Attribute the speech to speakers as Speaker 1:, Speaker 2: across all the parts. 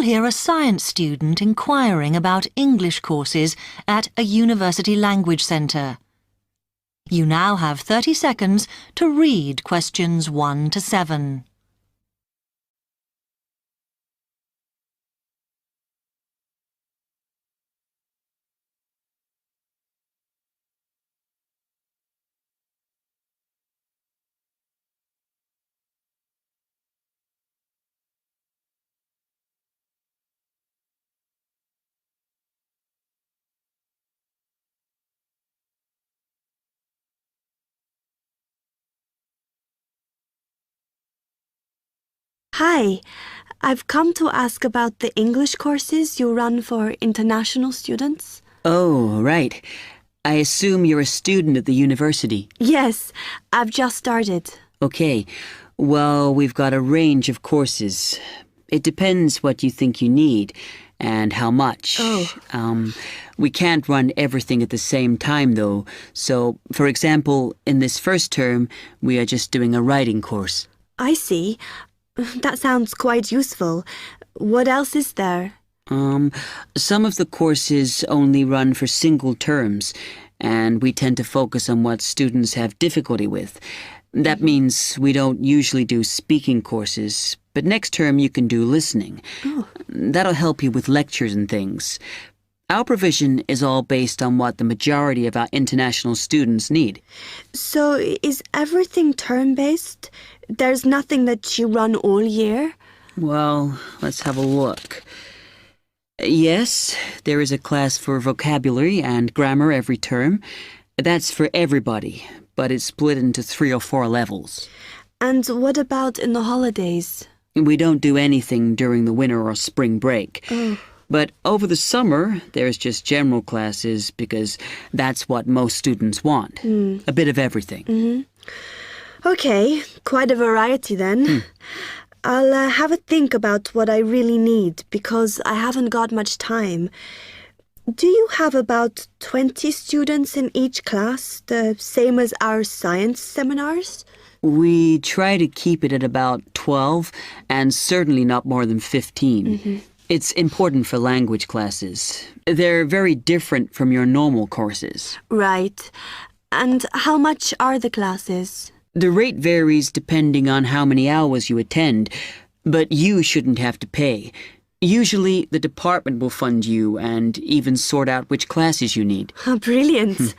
Speaker 1: hear a science student inquiring about English courses at a university language centre. You now have 30 seconds to read questions 1 to 7.
Speaker 2: Hi, I've come to ask about the English courses you run for international students.
Speaker 3: Oh, right. I assume you're a student at the university.
Speaker 2: Yes, I've just started.
Speaker 3: Okay. Well, we've got a range of courses. It depends what you think you need and how much.
Speaker 2: Oh.
Speaker 3: We can't run everything at the same time, though. So, for example, in this first term, we are just doing a writing course.
Speaker 2: I see. That sounds quite useful. What else is there?
Speaker 3: Some of the courses only run for single terms, and we tend to focus on what students have difficulty with. That means we don't usually do speaking courses, but next term you can do listening.
Speaker 2: Oh.
Speaker 3: That'll help you with lectures and things. Our provision is all based on what the majority of our international students need.
Speaker 2: So is everything term-based? There's nothing that you run all year?
Speaker 3: Well, let's have a look. Yes, there is a class for vocabulary and grammar every term. That's for everybody, but it's split into 3 or 4 levels.
Speaker 2: And what about in the holidays?
Speaker 3: We don't do anything during the winter or spring break.
Speaker 2: Oh.
Speaker 3: But over the summer, there's just general classes because that's what most students want. A bit of everything.
Speaker 2: Okay, quite a variety then. I'll have a think about what I really need because I haven't got much time. Do you have about 20 students in each class, the same as our science seminars?
Speaker 3: We try to keep it at about 12 and certainly not more than 15. It's important for language classes. They're very different from your normal courses.
Speaker 2: Right. And how much are the classes?
Speaker 3: The rate varies depending on how many hours you attend, but you shouldn't have to pay. Usually, the department will fund you and even sort out which classes you need.
Speaker 2: Brilliant.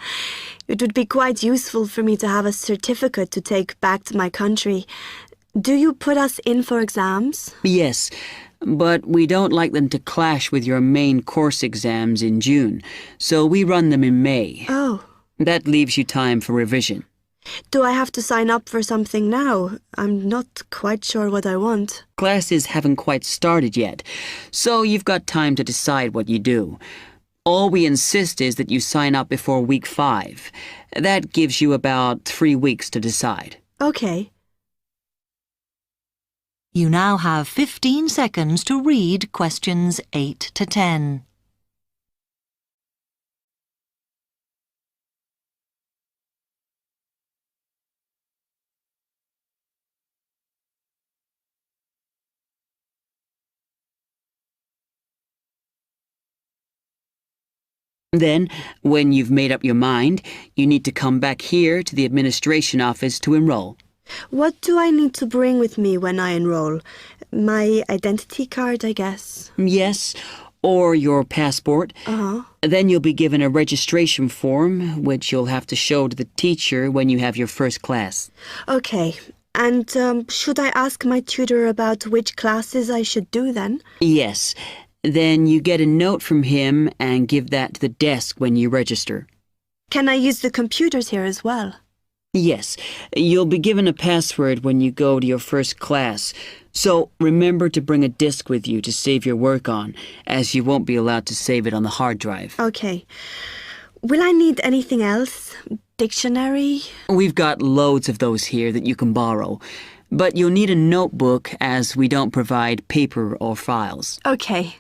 Speaker 2: It would be quite useful for me to have a certificate to take back to my country. Do you put us in for exams?
Speaker 3: Yes, but we don't like them to clash with your main course exams in June, so we run them in May.
Speaker 2: Oh.
Speaker 3: That leaves you time for revision.
Speaker 2: Do I have to sign up for something now? I'm not quite sure what I want.
Speaker 3: Classes haven't quite started yet, so you've got time to decide what you do. All we insist is that you sign up before week 5. That gives you about 3 weeks to decide.
Speaker 2: Okay.
Speaker 1: You now have 15 seconds to read questions 8 to 10.
Speaker 3: Then, when you've made up your mind, you need to come back here to the administration office to enroll.
Speaker 2: What do I need to bring with me when I enroll? My identity card, I guess.
Speaker 3: Yes, or your passport.
Speaker 2: Uh-huh.
Speaker 3: Then you'll be given a registration form, which you'll have to show to the teacher when you have your first class.
Speaker 2: Okay. And should I ask my tutor about which classes I should do then?
Speaker 3: Yes. Then you get a note from him and give that to the desk when you register.
Speaker 2: Can I use the computers here as well?
Speaker 3: Yes. You'll be given a password when you go to your first class. So remember to bring a disk with you to save your work on, as you won't be allowed to save it on the hard drive.
Speaker 2: Okay. Will I need anything else? Dictionary?
Speaker 3: We've got loads of those here that you can borrow. But you'll need a notebook as we don't provide paper or files.
Speaker 2: Okay.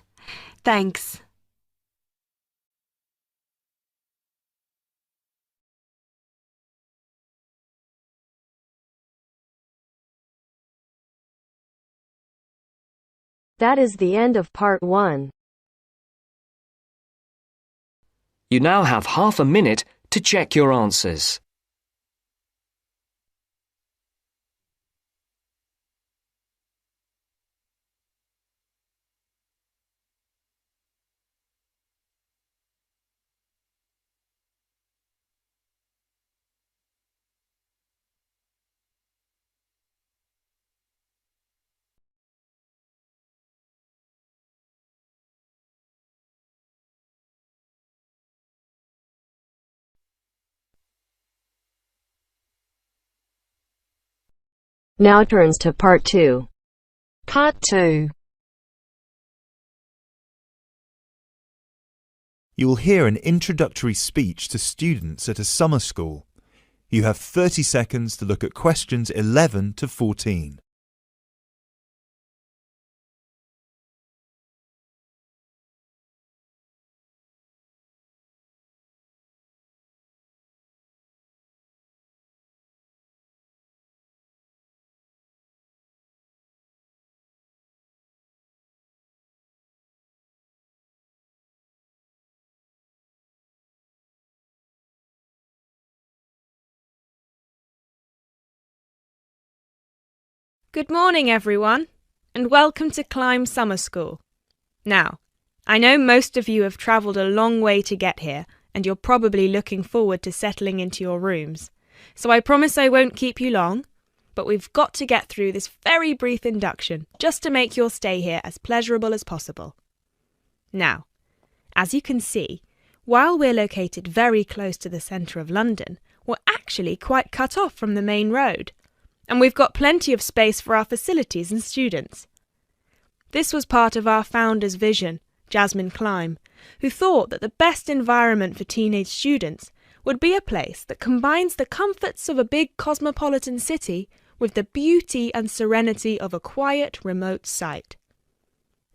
Speaker 2: Thanks.
Speaker 4: That is the end of part 1.
Speaker 5: You now have half a minute to check your answers.
Speaker 4: Now turns to part 2. Part 2.
Speaker 6: You will hear an introductory speech to students at a summer school. You have 30 seconds to look at questions 11 to 14.
Speaker 7: Good morning, everyone, and welcome to Climb Summer School. Now, I know most of you have travelled a long way to get here, and you're probably looking forward to settling into your rooms. So I promise I won't keep you long, but we've got to get through this very brief induction just to make your stay here as pleasurable as possible. Now, as you can see, while we're located very close to the centre of London, we're actually quite cut off from the main road. And we've got plenty of space for our facilities and students. This was part of our founder's vision, Jasmine Climb, who thought that the best environment for teenage students would be a place that combines the comforts of a big cosmopolitan city with the beauty and serenity of a quiet, remote site.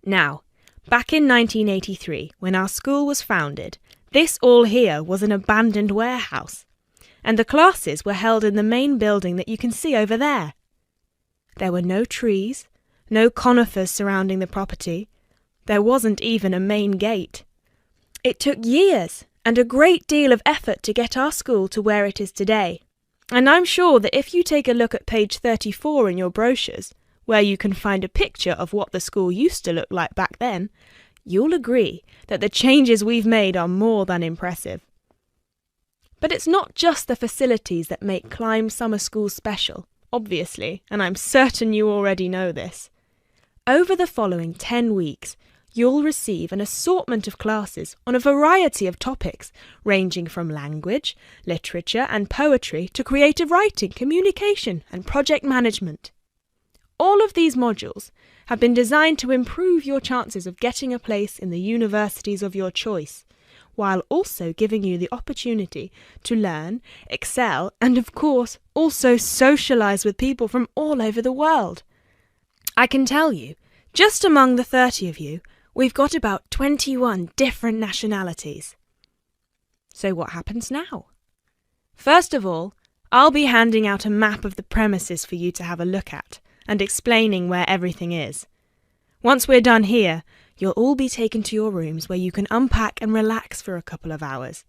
Speaker 7: Now, back in 1983, when our school was founded, this all here was an abandoned warehouse, and the classes were held in the main building that you can see over there. There were no trees, no conifers surrounding the property. There wasn't even a main gate. It took years and a great deal of effort to get our school to where it is today. And I'm sure that if you take a look at page 34 in your brochures, where you can find a picture of what the school used to look like back then, you'll agree that the changes we've made are more than impressive. But it's not just the facilities that make Climb Summer School special, obviously, and I'm certain you already know this. Over the following 10 weeks, you'll receive an assortment of classes on a variety of topics, ranging from language, literature and poetry to creative writing, communication and project management. All of these modules have been designed to improve your chances of getting a place in the universities of your choice, while also giving you the opportunity to learn, excel, and of course, also socialise with people from all over the world. I can tell you, just among the 30 of you, we've got about 21 different nationalities. So what happens now? First of all, I'll be handing out a map of the premises for you to have a look at, and explaining where everything is. Once we're done here, you'll all be taken to your rooms where you can unpack and relax for a couple of hours.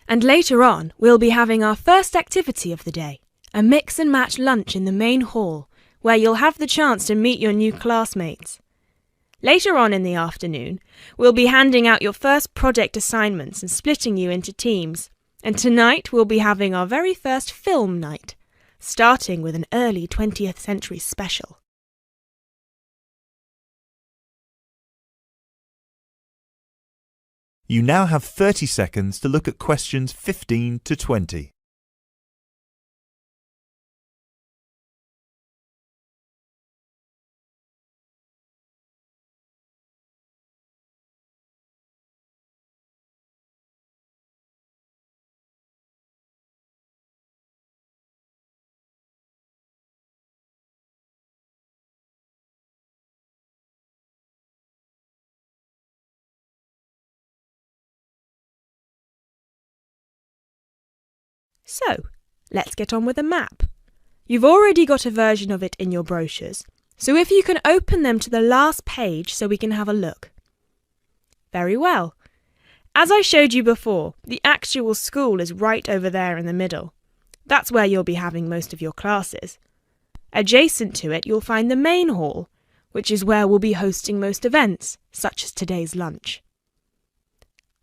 Speaker 7: And later on, we'll be having our first activity of the day, a mix and match lunch in the main hall, where you'll have the chance to meet your new classmates. Later on in the afternoon, we'll be handing out your first project assignments and splitting you into teams. And tonight we'll be having our very first film night, starting with an early 20th century special.
Speaker 6: You now have 30 seconds to look at questions 15 to 20.
Speaker 7: So, let's get on with the map. You've already got a version of it in your brochures, So if you can open them to the last page so we can have a look. Very well. As I showed you before, the actual school is right over there in the middle. That's where you'll be having most of your classes. Adjacent to it, you'll find the main hall, which is where we'll be hosting most events, such as today's lunch.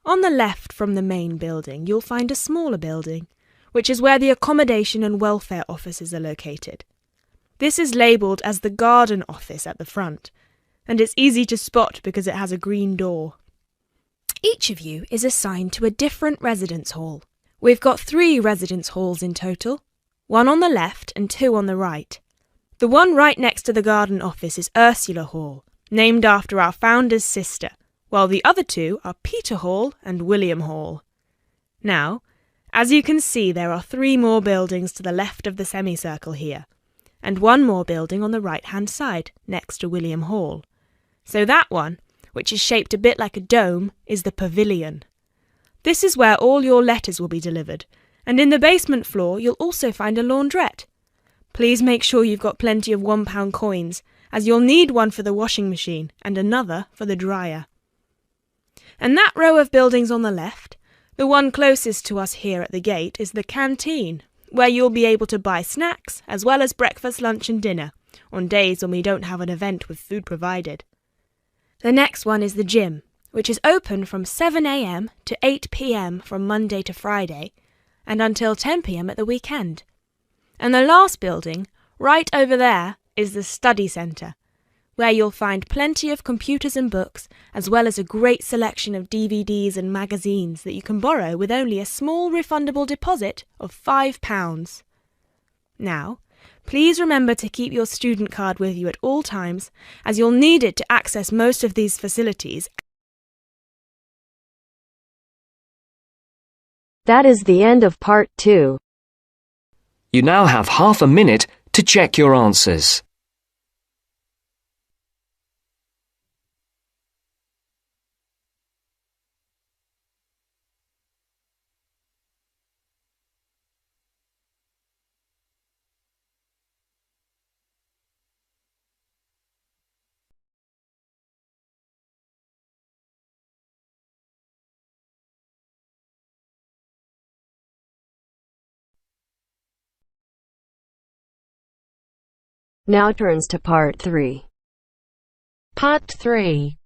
Speaker 7: On the left from the main building, you'll find a smaller building, which is where the accommodation and welfare offices are located. This is labelled as the garden office at the front, and it's easy to spot because it has a green door. Each of you is assigned to a different residence hall. We've got 3 residence halls in total, 1 on the left and 2 on the right. The one right next to the garden office is Ursula Hall, named after our founder's sister, while the other 2 are Peter Hall and William Hall. Now, as you can see, there are 3 more buildings to the left of the semicircle here, and 1 more building on the right-hand side, next to William Hall. So that one, which is shaped a bit like a dome, is the pavilion. This is where all your letters will be delivered, and in the basement floor you'll also find a laundrette. Please make sure you've got plenty of £1 coins, as you'll need one for the washing machine and another for the dryer. And that row of buildings on the left, the one closest to us here at the gate, is the canteen, where you'll be able to buy snacks as well as breakfast, lunch and dinner, on days when we don't have an event with food provided. The next one is the gym, which is open from 7 a.m. to 8 p.m. from Monday to Friday, and until 10 p.m. at the weekend. And the last building, right over there, is the study centre, where you'll find plenty of computers and books, as well as a great selection of DVDs and magazines that you can borrow with only a small refundable deposit of £5. Now, please remember to keep your student card with you at all times, as you'll need it to access most of these facilities.
Speaker 4: That is the end of part 2.
Speaker 5: You now have half a minute to check your answers.
Speaker 4: Now turns to part 3. Part 3.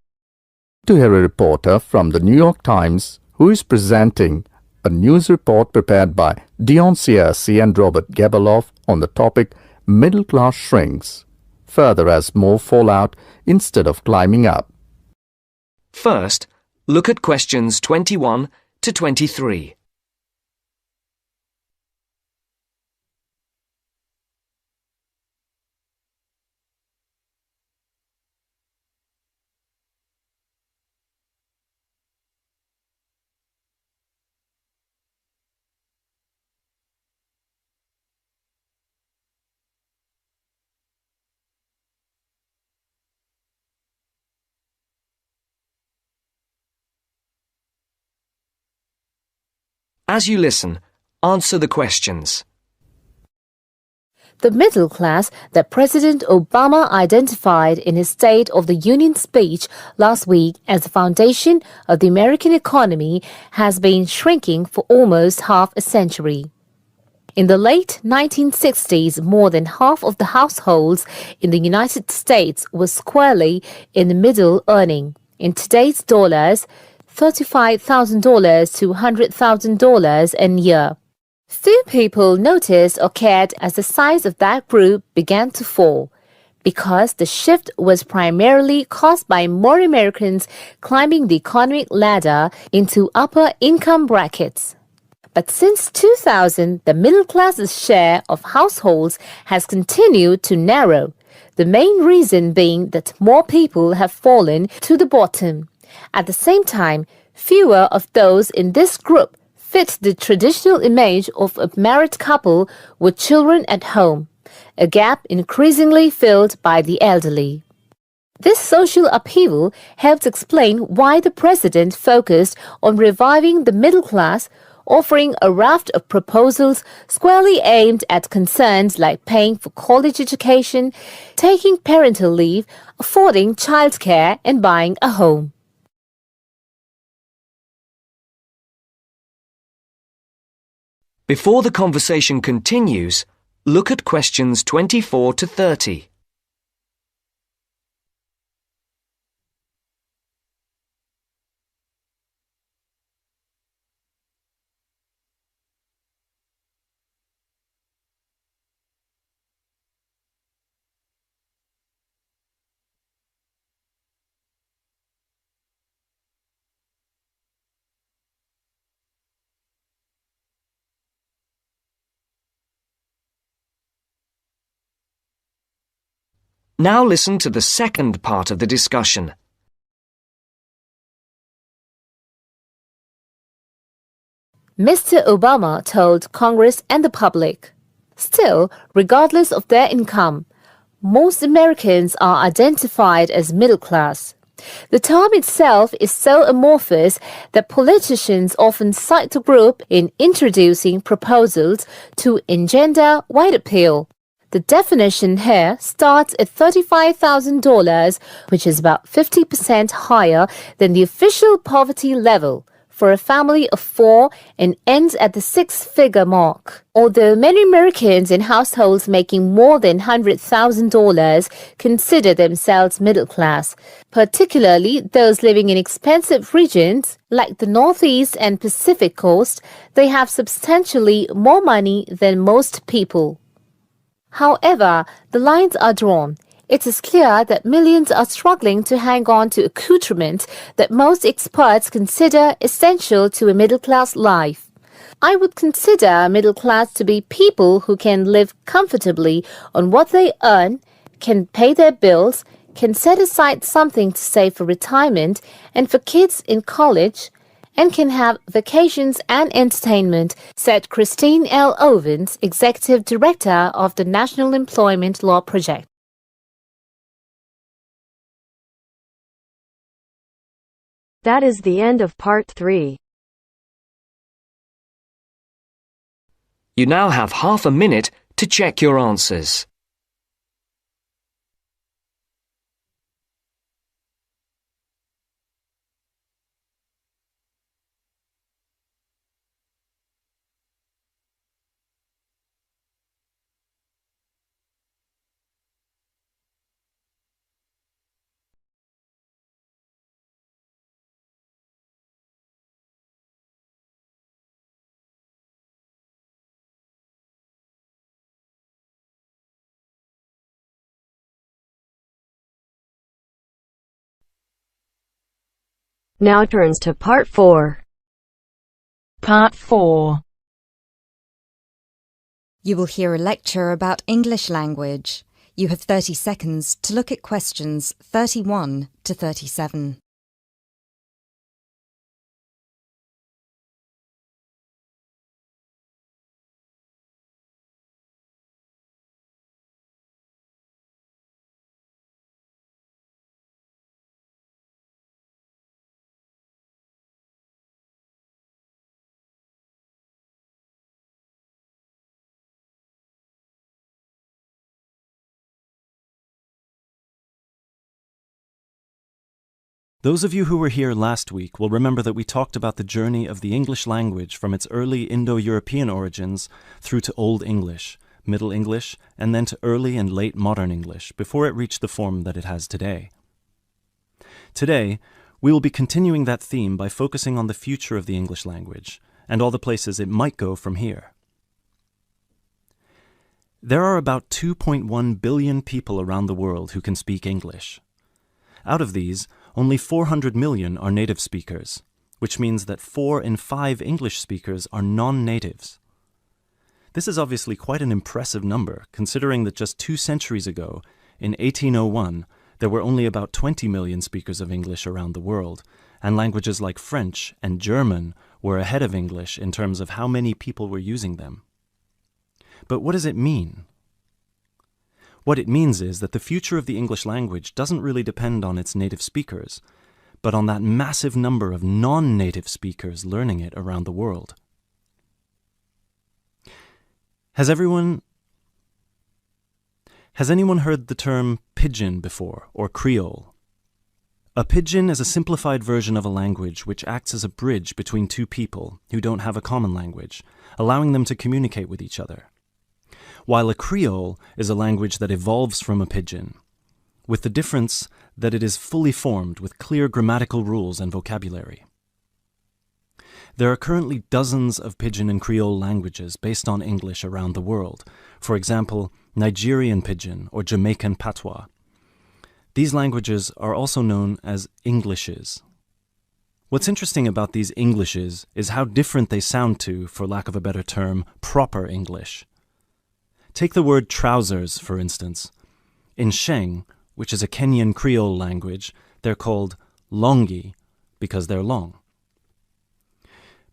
Speaker 8: To hear a reporter from the New York Times who is presenting a news report prepared by Dion Searcy and Robert Gebeloff on the topic Middle Class Shrinks, further as more fall out instead of climbing up.
Speaker 5: First, look at questions 21 to 23. As you listen, answer the questions.
Speaker 9: The middle class that President Obama identified in his State of the Union speech last week as the foundation of the American economy has been shrinking for almost half a century. In the late 1960s, more than half of the households in the United States were squarely in the middle, earning, in today's dollars, $35,000 to $100,000 a year. Few people noticed or cared as the size of that group began to fall, because the shift was primarily caused by more Americans climbing the economic ladder into upper income brackets. But since 2000, the middle class's share of households has continued to narrow, the main reason being that more people have fallen to the bottom. At the same time, fewer of those in this group fit the traditional image of a married couple with children at home, a gap increasingly filled by the elderly. This social upheaval helps explain why the president focused on reviving the middle class, offering a raft of proposals squarely aimed at concerns like paying for college education, taking parental leave, affording childcare, and buying a home.
Speaker 5: Before the conversation continues, look at questions 24 to 30. Now listen to the second part of the discussion.
Speaker 9: Mr. Obama told Congress and the public, "Still, regardless of their income, most Americans are identified as middle class. The term itself is so amorphous that politicians often cite the group in introducing proposals to engender wide appeal. The definition here starts at $35,000, which is about 50% higher than the official poverty level for a family of 4 and ends at the 6-figure mark. Although many Americans in households making more than $100,000 consider themselves middle class, particularly those living in expensive regions like the Northeast and Pacific Coast, they have substantially more money than most people. However, the lines are drawn. It is clear that millions are struggling to hang on to accoutrement that most experts consider essential to a middle-class life. I would consider middle class to be people who can live comfortably on what they earn, can pay their bills, can set aside something to save for retirement and for kids in college, and can have vacations and entertainment, said Christine L. Ovens, Executive Director of the National Employment Law Project.
Speaker 4: That is the end of part 3.
Speaker 5: You now have half a minute to check your answers.
Speaker 4: Now turns to part 4.
Speaker 10: Part 4. You will hear a lecture about English language. You have 30 seconds to look at questions 31 to 37.
Speaker 11: Those of you who were here last week will remember that we talked about the journey of the English language from its early Indo-European origins through to Old English, Middle English, and then to early and late modern English before it reached the form that it has today. Today, we will be continuing that theme by focusing on the future of the English language and all the places it might go from here. There are about 2.1 billion people around the world who can speak English. Out of these, only 400 million are native speakers, which means that 4 in 5 English speakers are non-natives. This is obviously quite an impressive number, considering that just 2 centuries ago, in 1801, there were only about 20 million speakers of English around the world, and languages like French and German were ahead of English in terms of how many people were using them. But what does it mean? What it means is that the future of the English language doesn't really depend on its native speakers, but on that massive number of non-native speakers learning it around the world. Has anyone heard the term pidgin before, or Creole? A pidgin is a simplified version of a language which acts as a bridge between two people who don't have a common language, allowing them to communicate with each other. While a Creole is a language that evolves from a pidgin, with the difference that it is fully formed with clear grammatical rules and vocabulary. There are currently dozens of Pidgin and Creole languages based on English around the world, for example, Nigerian Pidgin or Jamaican Patois. These languages are also known as Englishes. What's interesting about these Englishes is how different they sound to, for lack of a better term, proper English. Take the word trousers, for instance. In Sheng, which is a Kenyan Creole language, they're called longi because they're long.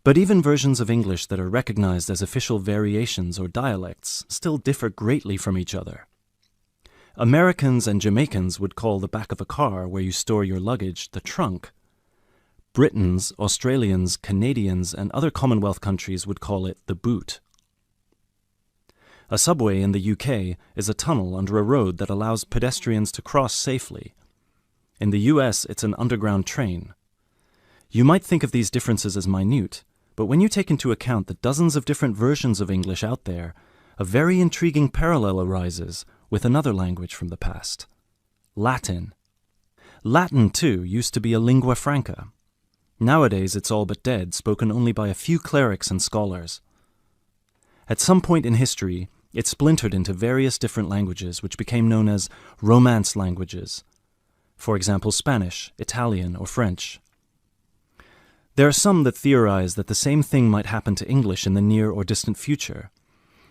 Speaker 11: But even versions of English that are recognized as official variations or dialects still differ greatly from each other. Americans and Jamaicans would call the back of a car where you store your luggage the trunk. Britons, Australians, Canadians, and other Commonwealth countries would call it the boot. A subway in the UK is a tunnel under a road that allows pedestrians to cross safely. In the US, it's an underground train. You might think of these differences as minute, but when you take into account the dozens of different versions of English out there, a very intriguing parallel arises with another language from the past, Latin. Latin, too, used to be a lingua franca. Nowadays it's all but dead, spoken only by a few clerics and scholars. At some point in history, it splintered into various different languages which became known as Romance languages, for example Spanish, Italian, or French. There are some that theorize that the same thing might happen to English in the near or distant future,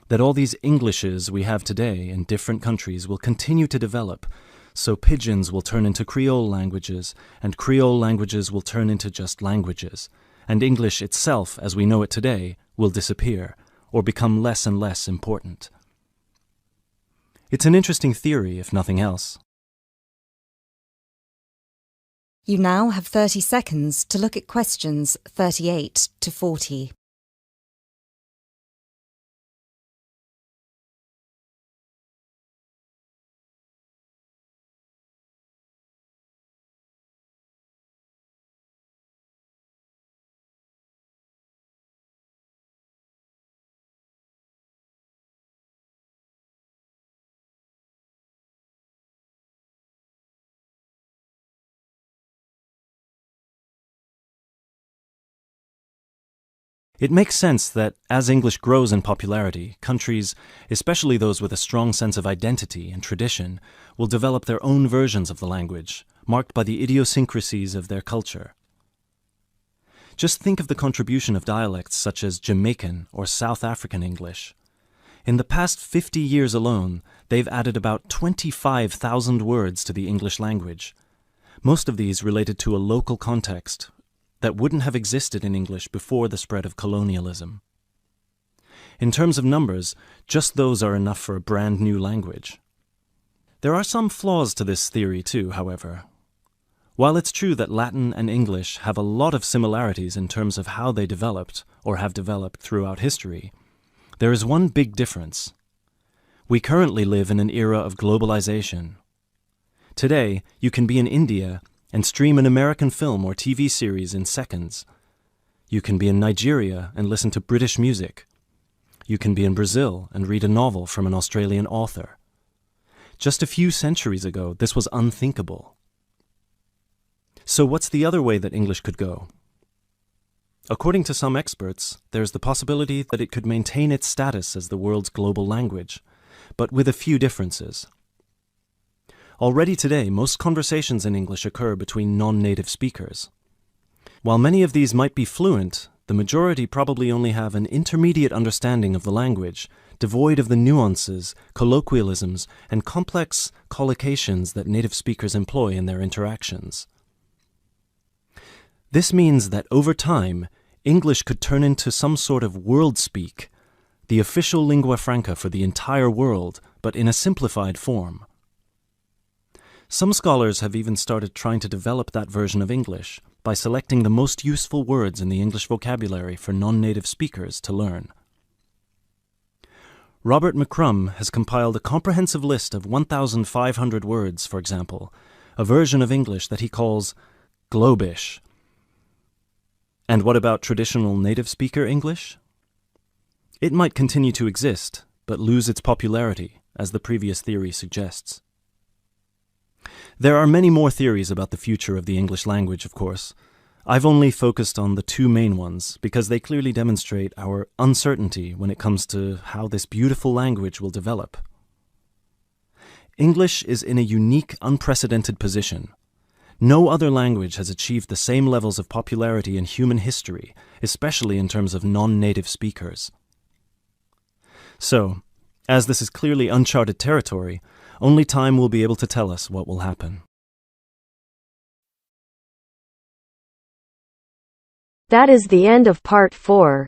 Speaker 11: that all these Englishes we have today in different countries will continue to develop, so pidgins will turn into Creole languages, and Creole languages will turn into just languages, and English itself, as we know it today, will disappear, or become less and less important. It's an interesting theory, if nothing else.
Speaker 10: You now have 30 seconds to look at questions 38 to 40.
Speaker 11: It makes sense that as English grows in popularity, countries, especially those with a strong sense of identity and tradition, will develop their own versions of the language, marked by the idiosyncrasies of their culture. Just think of the contribution of dialects such as Jamaican or South African English. In the past 50 years alone, they've added about 25,000 words to the English language. Most of these related to a local context that wouldn't have existed in English before the spread of colonialism. In terms of numbers, just those are enough for a brand new language. There are some flaws to this theory too, however. While it's true that Latin and English have a lot of similarities in terms of how they developed, or have developed throughout history, there is one big difference. We currently live in an era of globalization. Today, you can be in India and stream an American film or TV series in seconds. You can be in Nigeria and listen to British music. You can be in Brazil and read a novel from an Australian author. Just a few centuries ago, this was unthinkable. So what's the other way that English could go? According to some experts, there's the possibility that it could maintain its status as the world's global language, but with a few differences. Already today, most conversations in English occur between non-native speakers. While many of these might be fluent, the majority probably only have an intermediate understanding of the language, devoid of the nuances, colloquialisms, and complex collocations that native speakers employ in their interactions. This means that over time, English could turn into some sort of world speak, the official lingua franca for the entire world, but in a simplified form. Some scholars have even started trying to develop that version of English by selecting the most useful words in the English vocabulary for non-native speakers to learn. Robert McCrum has compiled a comprehensive list of 1,500 words, for example, a version of English that he calls Globish. And what about traditional native speaker English? It might continue to exist, but lose its popularity, as the previous theory suggests. There are many more theories about the future of the English language, of course. I've only focused on the two main ones because they clearly demonstrate our uncertainty when it comes to how this beautiful language will develop. English is in a unique, unprecedented position. No other language has achieved the same levels of popularity in human history, especially in terms of non-native speakers. So, as this is clearly uncharted territory, only time will be able to tell us what will happen.
Speaker 4: That is the end of part 4.